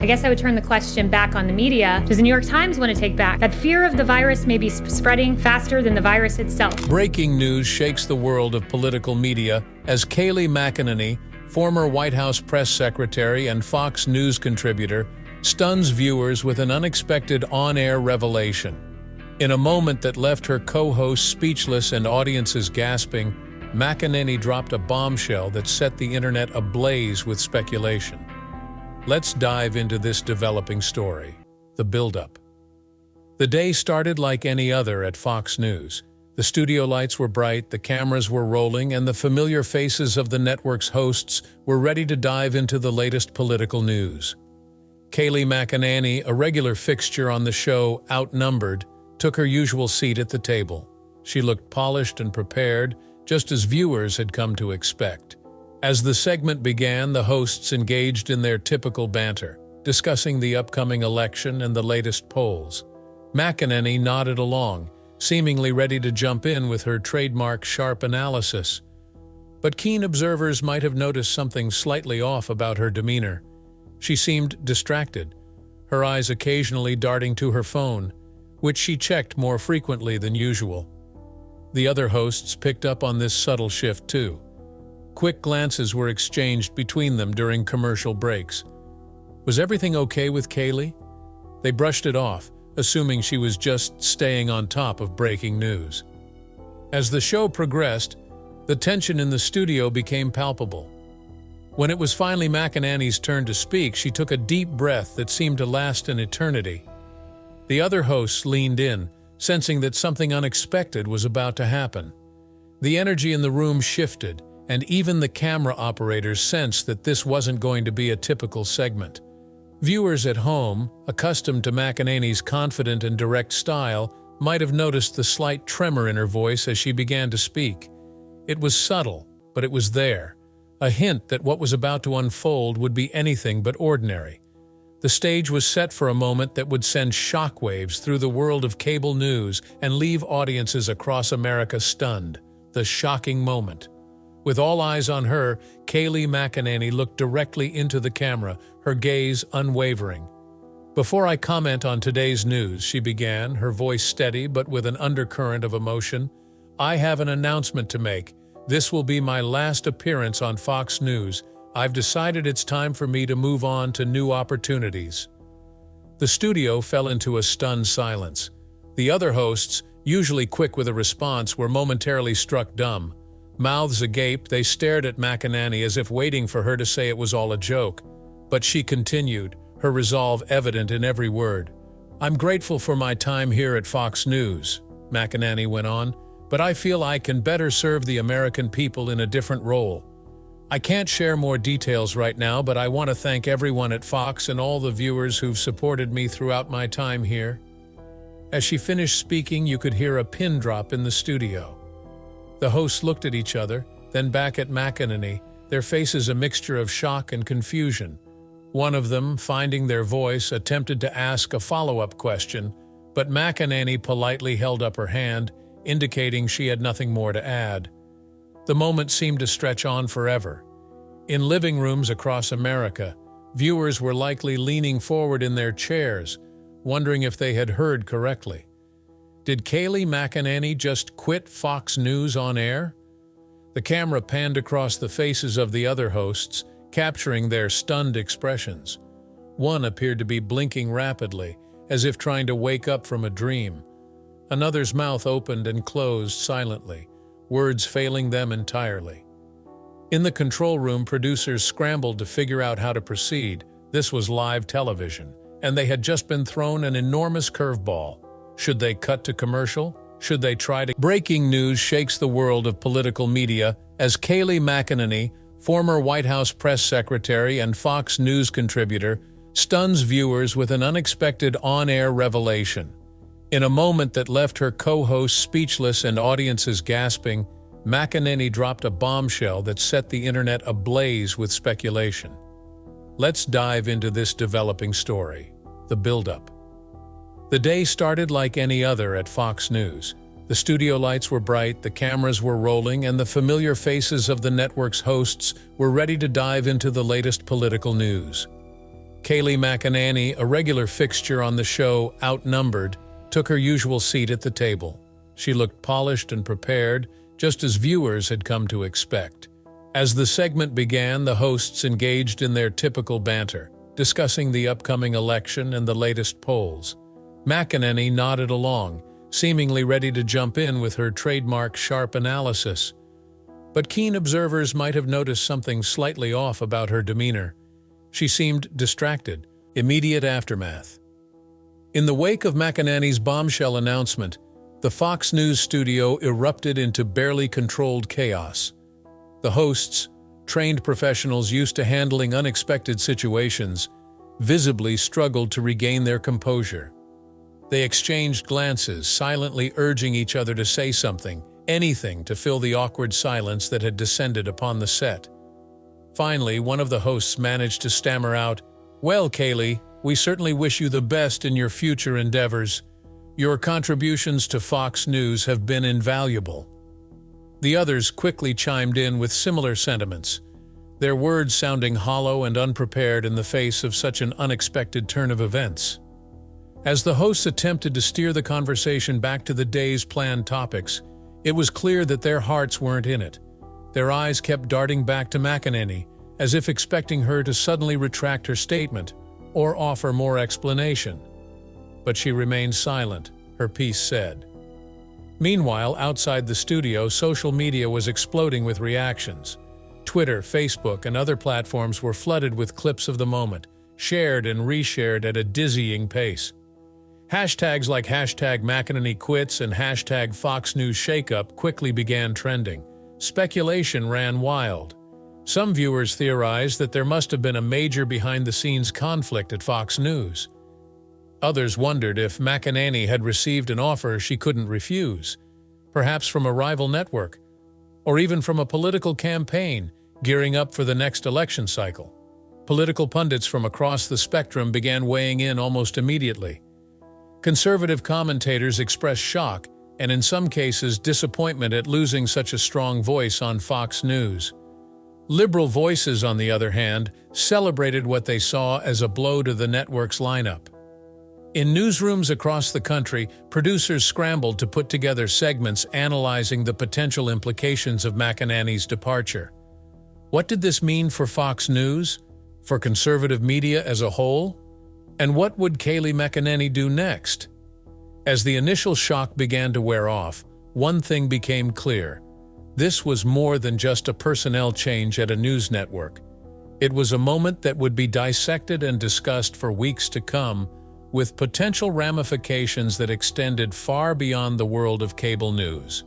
I guess I would turn the question back on the media. Does the New York Times want to take back that fear of the virus may be spreading faster than the virus itself? Breaking news shakes the world of political media as Kayleigh McEnany, former White House press secretary and Fox News contributor, stuns viewers with an unexpected on-air revelation. In a moment that left her co-hosts speechless and audiences gasping, McEnany dropped a bombshell that set the internet ablaze with speculation. Let's dive into this developing story, the build-up. The day started like any other at Fox News. The studio lights were bright, the cameras were rolling, and the familiar faces of the network's hosts were ready to dive into the latest political news. Kayleigh McEnany, a regular fixture on the show Outnumbered, took her usual seat at the table. She looked polished and prepared, just as viewers had come to expect. As the segment began, the hosts engaged in their typical banter, discussing the upcoming election and the latest polls. McEnany nodded along, seemingly ready to jump in with her trademark sharp analysis. But keen observers might have noticed something slightly off about her demeanor. She seemed distracted, her eyes occasionally darting to her phone, which she checked more frequently than usual. The other hosts picked up on this subtle shift too. Quick glances were exchanged between them during commercial breaks. Was everything okay with Kayleigh? They brushed it off, assuming she was just staying on top of breaking news. As the show progressed, the tension in the studio became palpable. When it was finally McEnany's turn to speak, she took a deep breath that seemed to last an eternity. The other hosts leaned in, sensing that something unexpected was about to happen. The energy in the room shifted, and even the camera operators sensed that this wasn't going to be a typical segment. Viewers at home, accustomed to McEnany's confident and direct style, might have noticed the slight tremor in her voice as she began to speak. It was subtle, but it was there, a hint that what was about to unfold would be anything but ordinary. The stage was set for a moment that would send shockwaves through the world of cable news and leave audiences across America stunned. The shocking moment. With all eyes on her, Kayleigh McEnany looked directly into the camera, her gaze unwavering. "Before I comment on today's news," she began, her voice steady but with an undercurrent of emotion, "I have an announcement to make. This will be my last appearance on Fox News. I've decided it's time for me to move on to new opportunities." The studio fell into a stunned silence. The other hosts, usually quick with a response, were momentarily struck dumb. Mouths agape, they stared at McEnany as if waiting for her to say it was all a joke. But she continued, her resolve evident in every word. "I'm grateful for my time here at Fox News," McEnany went on, "but I feel I can better serve the American people in a different role. I can't share more details right now, but I want to thank everyone at Fox and all the viewers who've supported me throughout my time here." As she finished speaking, you could hear a pin drop in the studio. The hosts looked at each other, then back at McEnany, their faces a mixture of shock and confusion. One of them, finding their voice, attempted to ask a follow-up question, but McEnany politely held up her hand, indicating she had nothing more to add. The moment seemed to stretch on forever. In living rooms across America, viewers were likely leaning forward in their chairs, wondering if they had heard correctly. Did Kayleigh McEnany just quit Fox News on air? The camera panned across the faces of the other hosts, capturing their stunned expressions. One appeared to be blinking rapidly, as if trying to wake up from a dream. Another's mouth opened and closed silently, words failing them entirely. In the control room, producers scrambled to figure out how to proceed. This was live television, and they had just been thrown an enormous curveball. Should they cut to commercial? Should they try to... Breaking news shakes the world of political media as Kayleigh McEnany, former White House press secretary and Fox News contributor, stuns viewers with an unexpected on-air revelation. In a moment that left her co-hosts speechless and audiences gasping, McEnany dropped a bombshell that set the internet ablaze with speculation. Let's dive into this developing story, the build-up. The day started like any other at Fox News. The studio lights were bright, the cameras were rolling, and the familiar faces of the network's hosts were ready to dive into the latest political news. Kayleigh McEnany, a regular fixture on the show Outnumbered, took her usual seat at the table. She looked polished and prepared, just as viewers had come to expect. As the segment began, the hosts engaged in their typical banter, discussing the upcoming election and the latest polls. McEnany nodded along, seemingly ready to jump in with her trademark sharp analysis. But keen observers might have noticed something slightly off about her demeanor. She seemed distracted. Immediate aftermath. In the wake of McEnany's bombshell announcement, the Fox News studio erupted into barely controlled chaos. The hosts, trained professionals used to handling unexpected situations, visibly struggled to regain their composure. They exchanged glances, silently urging each other to say something, anything to fill the awkward silence that had descended upon the set. Finally, one of the hosts managed to stammer out, "Well, Kayleigh, we certainly wish you the best in your future endeavors. Your contributions to Fox News have been invaluable." The others quickly chimed in with similar sentiments, their words sounding hollow and unprepared in the face of such an unexpected turn of events. As the hosts attempted to steer the conversation back to the day's planned topics, it was clear that their hearts weren't in it. Their eyes kept darting back to McEnany, as if expecting her to suddenly retract her statement or offer more explanation. But she remained silent, her piece said. Meanwhile, outside the studio, social media was exploding with reactions. Twitter, Facebook, and other platforms were flooded with clips of the moment, shared and reshared at a dizzying pace. Hashtags like #McEnany and #FoxNewsShakeUp quickly began trending. Speculation ran wild. Some viewers theorized that there must have been a major behind-the-scenes conflict at Fox News. Others wondered if McEnany had received an offer she couldn't refuse, perhaps from a rival network, or even from a political campaign gearing up for the next election cycle. Political pundits from across the spectrum began weighing in almost immediately. Conservative commentators expressed shock and, in some cases, disappointment at losing such a strong voice on Fox News. Liberal voices, on the other hand, celebrated what they saw as a blow to the network's lineup. In newsrooms across the country, producers scrambled to put together segments analyzing the potential implications of McEnany's departure. What did this mean for Fox News? For conservative media as a whole? And what would Kayleigh McEnany do next? As the initial shock began to wear off, one thing became clear. This was more than just a personnel change at a news network. It was a moment that would be dissected and discussed for weeks to come, with potential ramifications that extended far beyond the world of cable news.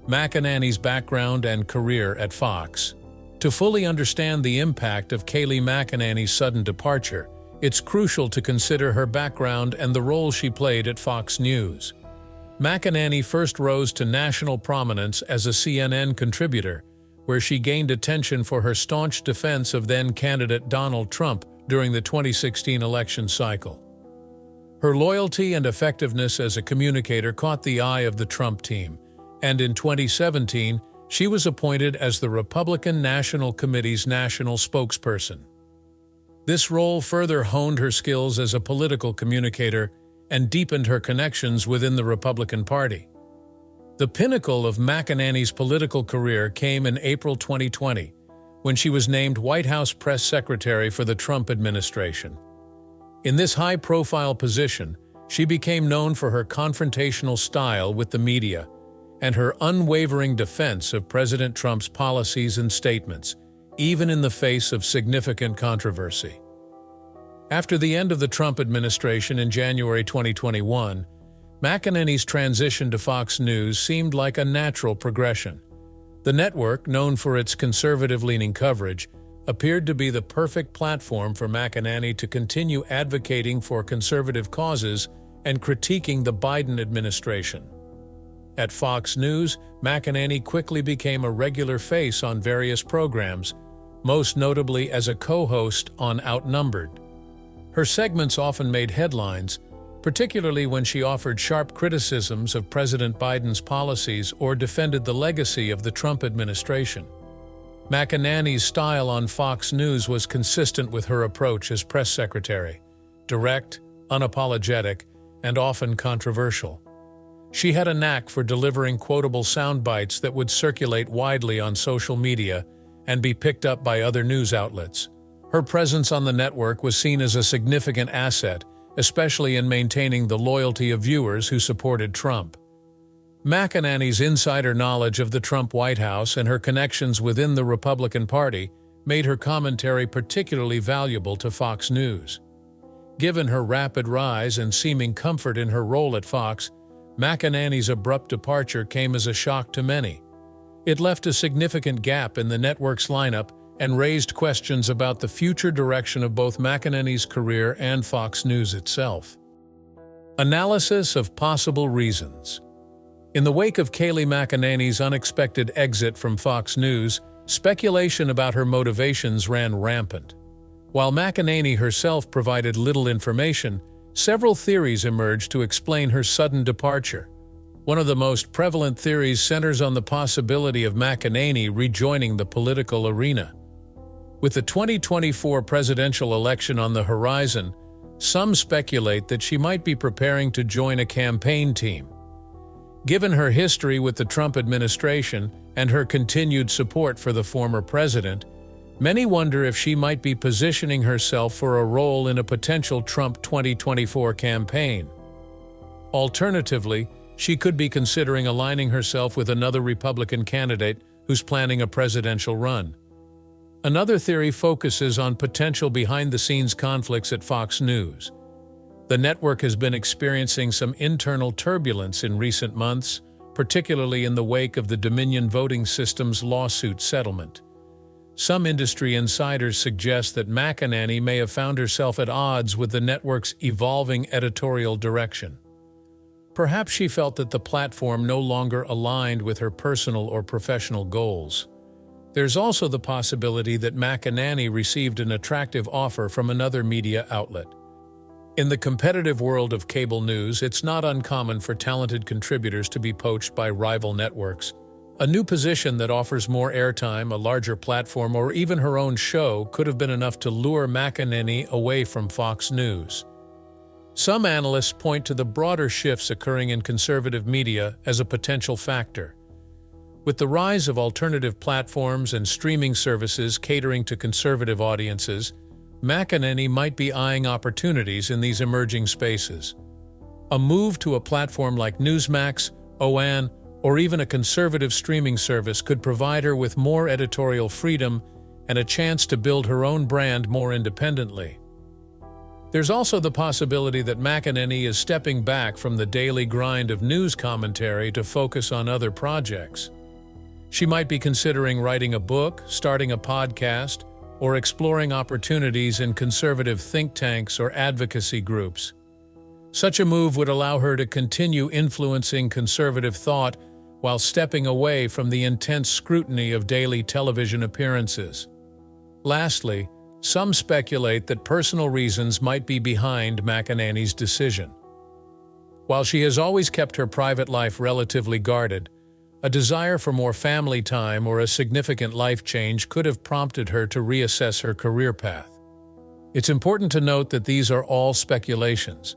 McEnany's background and career at Fox. To fully understand the impact of Kayleigh McEnany's sudden departure, it's crucial to consider her background and the role she played at Fox News. McEnany first rose to national prominence as a CNN contributor, where she gained attention for her staunch defense of then-candidate Donald Trump during the 2016 election cycle. Her loyalty and effectiveness as a communicator caught the eye of the Trump team, and in 2017, she was appointed as the Republican National Committee's national spokesperson. This role further honed her skills as a political communicator and deepened her connections within the Republican Party. The pinnacle of McEnany's political career came in April 2020, when she was named White House press secretary for the Trump administration. In this high-profile position, she became known for her confrontational style with the media and her unwavering defense of President Trump's policies and statements, even in the face of significant controversy. After the end of the Trump administration in January 2021, McEnany's transition to Fox News seemed like a natural progression. The network, known for its conservative-leaning coverage, appeared to be the perfect platform for McEnany to continue advocating for conservative causes and critiquing the Biden administration. At Fox News, McEnany quickly became a regular face on various programs, most notably as a co-host on Outnumbered. Her segments often made headlines, particularly when she offered sharp criticisms of President Biden's policies or defended the legacy of the Trump administration. McEnany's style on Fox News was consistent with her approach as press secretary: direct, unapologetic, and often controversial. She had a knack for delivering quotable sound bites that would circulate widely on social media and be picked up by other news outlets. Her presence on the network was seen as a significant asset, especially in maintaining the loyalty of viewers who supported Trump. McEnany's insider knowledge of the Trump White House and her connections within the Republican Party made her commentary particularly valuable to Fox News. Given her rapid rise and seeming comfort in her role at Fox, McEnany's abrupt departure came as a shock to many. It left a significant gap in the network's lineup and raised questions about the future direction of both McEnany's career and Fox News itself. Analysis of possible reasons. In the wake of Kayleigh McEnany's unexpected exit from Fox News, speculation about her motivations ran rampant. While McEnany herself provided little information, several theories emerged to explain her sudden departure. One of the most prevalent theories centers on the possibility of McEnany rejoining the political arena. With the 2024 presidential election on the horizon, some speculate that she might be preparing to join a campaign team. Given her history with the Trump administration and her continued support for the former president, many wonder if she might be positioning herself for a role in a potential Trump 2024 campaign. Alternatively, she could be considering aligning herself with another Republican candidate who's planning a presidential run. Another theory focuses on potential behind-the-scenes conflicts at Fox News. The network has been experiencing some internal turbulence in recent months, particularly in the wake of the Dominion voting system's lawsuit settlement. Some industry insiders suggest that McEnany may have found herself at odds with the network's evolving editorial direction. Perhaps she felt that the platform no longer aligned with her personal or professional goals. There's also the possibility that McEnany received an attractive offer from another media outlet. In the competitive world of cable news, it's not uncommon for talented contributors to be poached by rival networks. A new position that offers more airtime, a larger platform, or even her own show could have been enough to lure McEnany away from Fox News. Some analysts point to the broader shifts occurring in conservative media as a potential factor. With the rise of alternative platforms and streaming services catering to conservative audiences, McEnany might be eyeing opportunities in these emerging spaces. A move to a platform like Newsmax, OAN, or even a conservative streaming service could provide her with more editorial freedom and a chance to build her own brand more independently. There's also the possibility that McEnany is stepping back from the daily grind of news commentary to focus on other projects. She might be considering writing a book, starting a podcast, or exploring opportunities in conservative think tanks or advocacy groups. Such a move would allow her to continue influencing conservative thought while stepping away from the intense scrutiny of daily television appearances. Lastly, some speculate that personal reasons might be behind McEnany's decision. While she has always kept her private life relatively guarded, a desire for more family time or a significant life change could have prompted her to reassess her career path. It's important to note that these are all speculations,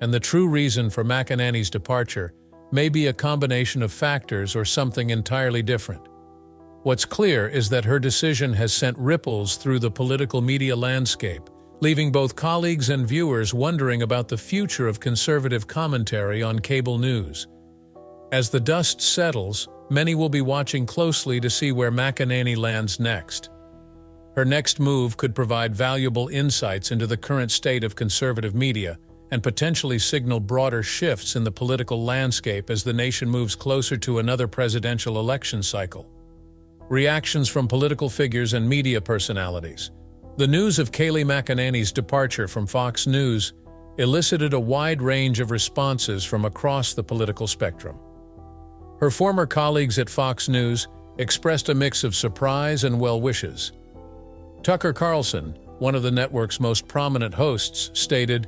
and the true reason for McEnany's departure may be a combination of factors or something entirely different. What's clear is that her decision has sent ripples through the political media landscape, leaving both colleagues and viewers wondering about the future of conservative commentary on cable news. As the dust settles, many will be watching closely to see where McEnany lands next. Her next move could provide valuable insights into the current state of conservative media and potentially signal broader shifts in the political landscape as the nation moves closer to another presidential election cycle. Reactions from political figures and media personalities. The news of Kayleigh McEnany's departure from Fox News elicited a wide range of responses from across the political spectrum. Her former colleagues at Fox News expressed a mix of surprise and well wishes. Tucker Carlson, one of the network's most prominent hosts, stated,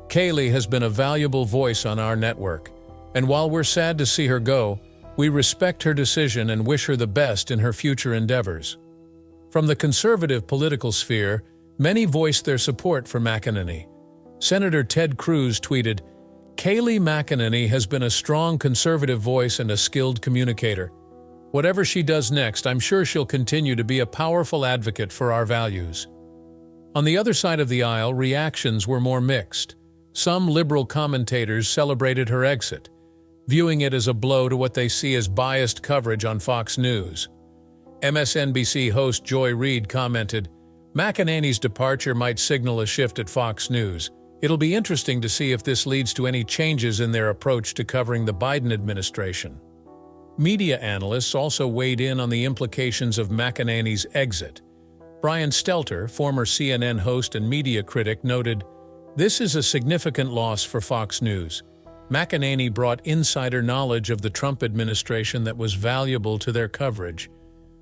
"Kayleigh has been a valuable voice on our network, and while we're sad to see her go, we respect her decision and wish her the best in her future endeavors." From the conservative political sphere, many voiced their support for McEnany. Senator Ted Cruz tweeted, "Kayleigh McEnany has been a strong conservative voice and a skilled communicator. Whatever she does next, I'm sure she'll continue to be a powerful advocate for our values." On the other side of the aisle, reactions were more mixed. Some liberal commentators celebrated her exit, viewing it as a blow to what they see as biased coverage on Fox News. MSNBC host Joy Reid commented, "McEnany's departure might signal a shift at Fox News. It'll be interesting to see if this leads to any changes in their approach to covering the Biden administration." Media analysts also weighed in on the implications of McEnany's exit. Brian Stelter, former CNN host and media critic, noted, "This is a significant loss for Fox News. McEnany brought insider knowledge of the Trump administration that was valuable to their coverage.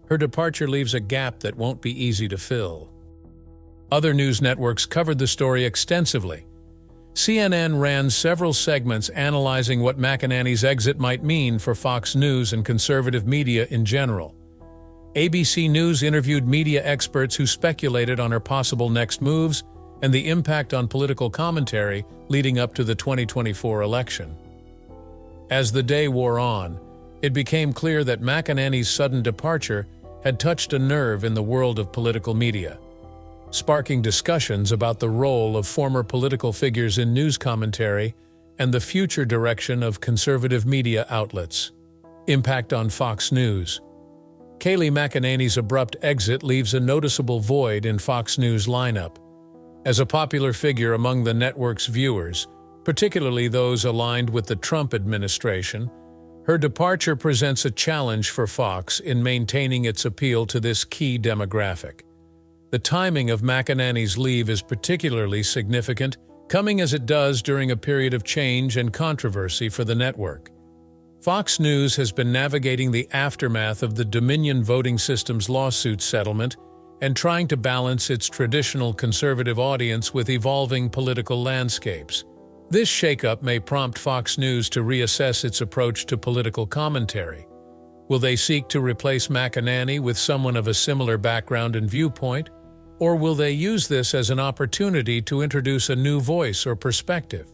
Her departure leaves a gap that won't be easy to fill." Other news networks covered the story extensively. CNN ran several segments analyzing what McEnany's exit might mean for Fox News and conservative media in general. ABC News interviewed media experts who speculated on her possible next moves and the impact on political commentary leading up to the 2024 election. As the day wore on, it became clear that McEnany's sudden departure had touched a nerve in the world of political media, sparking discussions about the role of former political figures in news commentary and the future direction of conservative media outlets. Impact on Fox News. Kayleigh McEnany's abrupt exit leaves a noticeable void in Fox News' lineup. As a popular figure among the network's viewers, particularly those aligned with the Trump administration, her departure presents a challenge for Fox in maintaining its appeal to this key demographic. The timing of McEnany's leave is particularly significant, coming as it does during a period of change and controversy for the network. Fox News has been navigating the aftermath of the Dominion voting systems lawsuit settlement and trying to balance its traditional conservative audience with evolving political landscapes. This shakeup may prompt Fox News to reassess its approach to political commentary. Will they seek to replace McEnany with someone of a similar background and viewpoint? Or will they use this as an opportunity to introduce a new voice or perspective?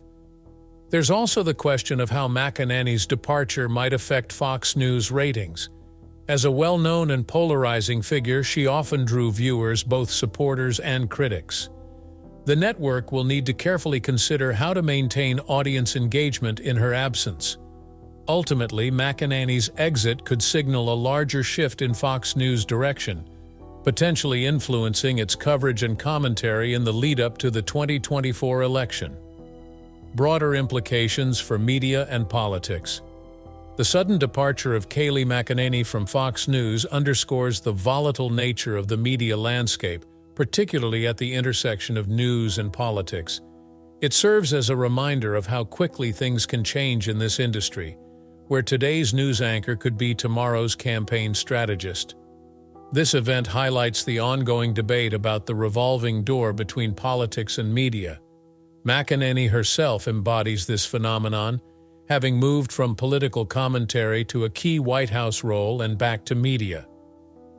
There's also the question of how McEnany's departure might affect Fox News ratings. As a well-known and polarizing figure, she often drew viewers, both supporters and critics. The network will need to carefully consider how to maintain audience engagement in her absence. Ultimately, McEnany's exit could signal a larger shift in Fox News' direction, potentially influencing its coverage and commentary in the lead-up to the 2024 election. Broader implications for media and politics. The sudden departure of Kayleigh McEnany from Fox News underscores the volatile nature of the media landscape, particularly at the intersection of news and politics. It serves as a reminder of how quickly things can change in this industry, where today's news anchor could be tomorrow's campaign strategist. This event highlights the ongoing debate about the revolving door between politics and media. McEnany herself embodies this phenomenon, having moved from political commentary to a key White House role and back to media.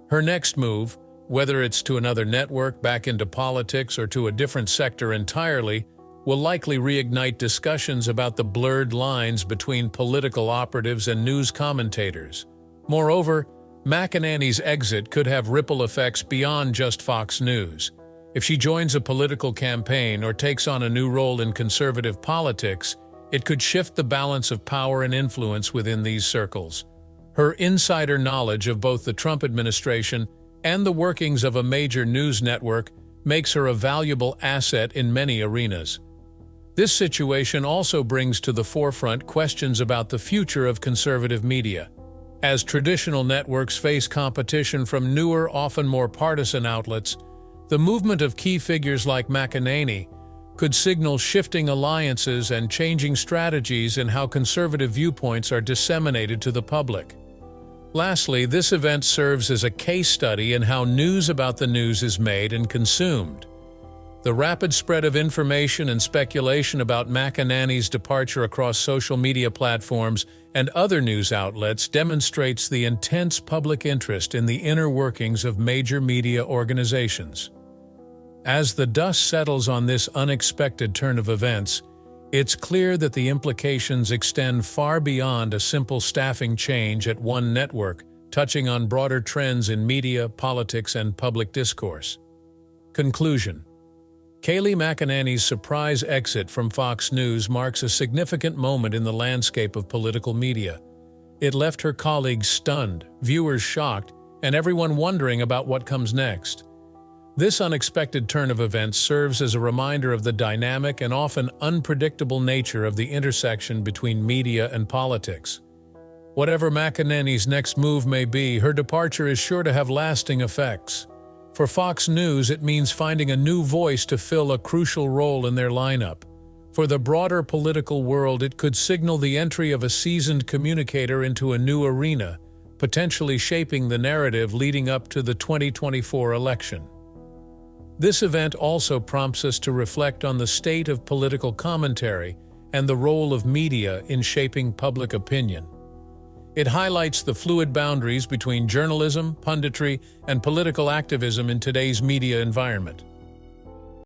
Her next move, whether it's to another network, back into politics, or to a different sector entirely, will likely reignite discussions about the blurred lines between political operatives and news commentators. Moreover, McEnany's exit could have ripple effects beyond just Fox News. If she joins a political campaign or takes on a new role in conservative politics, it could shift the balance of power and influence within these circles. Her insider knowledge of both the Trump administration and the workings of a major news network makes her a valuable asset in many arenas. This situation also brings to the forefront questions about the future of conservative media. As traditional networks face competition from newer, often more partisan outlets, the movement of key figures like McEnany could signal shifting alliances and changing strategies in how conservative viewpoints are disseminated to the public. Lastly, this event serves as a case study in how news about the news is made and consumed. The rapid spread of information and speculation about McEnany's departure across social media platforms and other news outlets demonstrates the intense public interest in the inner workings of major media organizations. As the dust settles on this unexpected turn of events, it's clear that the implications extend far beyond a simple staffing change at one network, touching on broader trends in media, politics, and public discourse. Conclusion: Kayleigh McEnany's surprise exit from Fox News marks a significant moment in the landscape of political media. It left her colleagues stunned, viewers shocked, and everyone wondering about what comes next. This unexpected turn of events serves as a reminder of the dynamic and often unpredictable nature of the intersection between media and politics. Whatever McEnany's next move may be, her departure is sure to have lasting effects. For Fox News, it means finding a new voice to fill a crucial role in their lineup. For the broader political world, it could signal the entry of a seasoned communicator into a new arena, potentially shaping the narrative leading up to the 2024 election. This event also prompts us to reflect on the state of political commentary and the role of media in shaping public opinion. It highlights the fluid boundaries between journalism, punditry, and political activism in today's media environment.